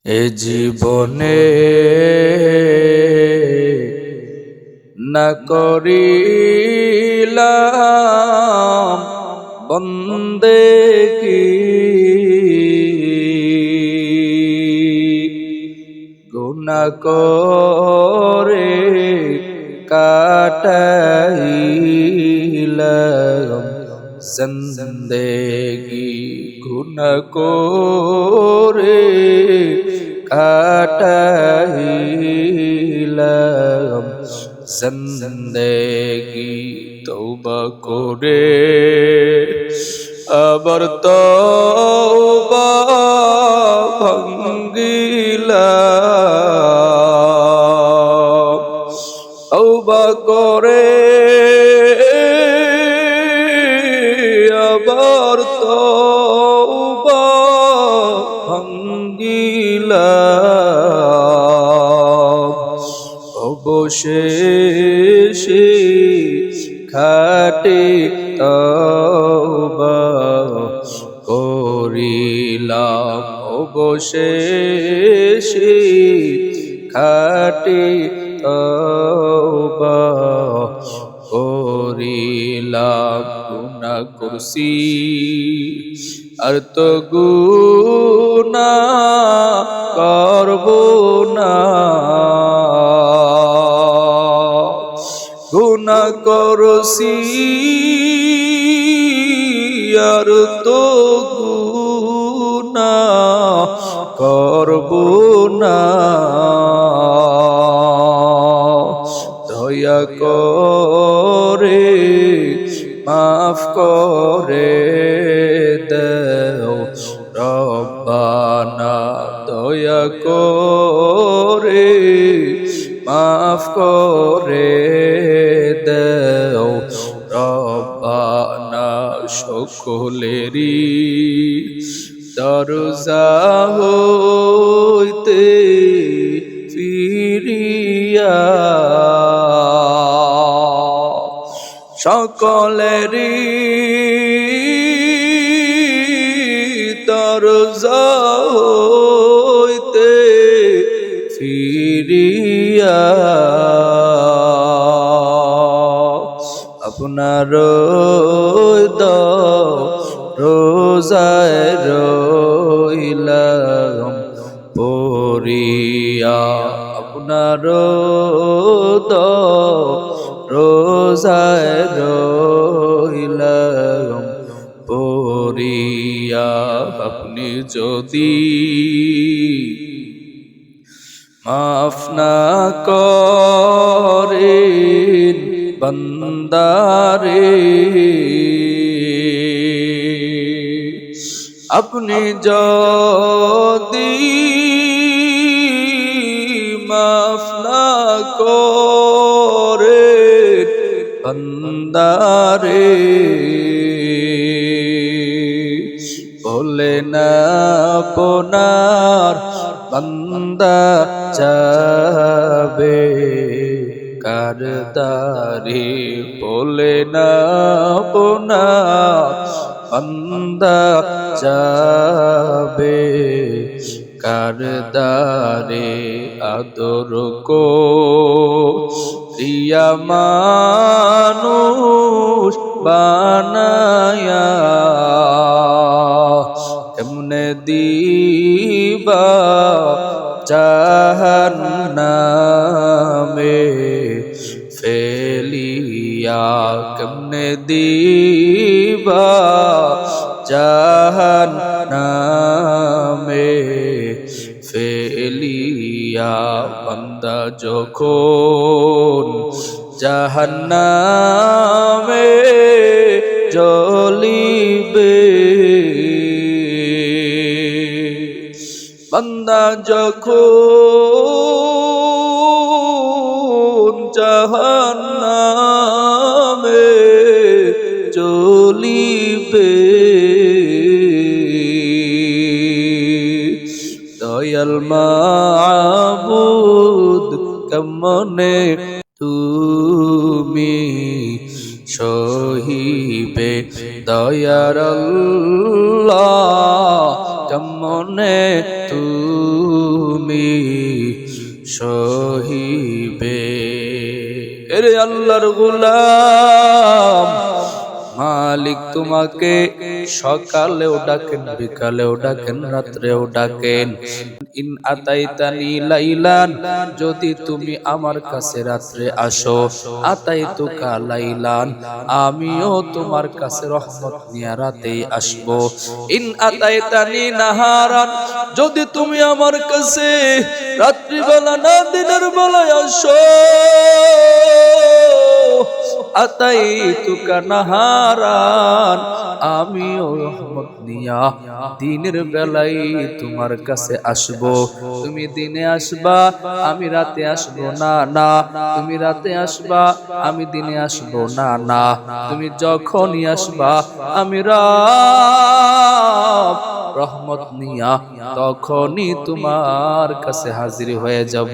এ জীবনে না করিলাম বন্দেগী, গুনাহ করে কাটাইলাম জিন্দেগি, গুনাহ করে কাটাইলাম জিন্দেগি। তওবা করে আবার তওবা ভাঙ্গিলাম, তওবা করে আবার তওবা ভাঙ্গিলাম। অবশেষে খাটে তওবা করিলাম, অবশেষে খাটে তওবা করিলাম। গুনাহ করছি আর তো গুনাহ করব না, গুনাহ করছি আর তো গুনাহ করব না। দয়া করে মাফ করে দাও রব্বানা, দয়া করে মাফ করে দাও রব্বানা। সকলেরই দরজা হইতে ফিরিয়া সকলেরই দরজা হইতে ফিরিয়া আপনার রোজায় রইলাম পড়িয়া, আপনার রোজায় রইলাম পড়িয়া। আপনি যদি মাফ না করেন বান্দারে, আপনি যদি মাফ না করেন বান্দারে, বলে না আপনার বান্দা যাবে কার দারে, বলে না আপনার বান্দা যাবে কার দারে। আদর করিয়া মানুষ বানায়া কেমনে দিবা জাহান্নামে ফেলিয়া, কেমনে দিবা জাহান্নামে ফেলিয়া। বান্দা যখন জাহান্নামে জ্বলিবে, বান্দা যখন জাহান্নামে জ্বলিবে, দয়াল মাবুদ কেমনে তুমি সহিবে, দয়ার আল্লাহ কেমনে তুমি তুমি সহিবে। এরে আল্লাহর গোলাম, মালিক তোমাকে সকালেও ডাকেন, বিকালেও ডাকেন, রাত্রেও ডাকেন। ইন আতাইতানি লাইলান, যদি তুমি আমার কাছে রাত্রে আসো, আতাইতুকা লাইলান, আমিও তোমার কাছে রহমত নিয়ে রাতেই আসবো। ইন আতাইতানি নাহারান, যদি তুমি আমার কাছে রাত্রিবেলা না দিনের বেলায় আসো, আতাইতুকা নাহারান, আমিও রহমত নিয়া দিনের বেলায় তোমার কাছে আসব। তুমি দিনে আসবা, আমি রাতে আসব না, না তুমি রাতে আসবা, আমি দিনে আসব না, না তুমি যখনই আসবা আমি রব রহমত নিয়া তখনই তোমার কাছে হাজির হয়ে যাব।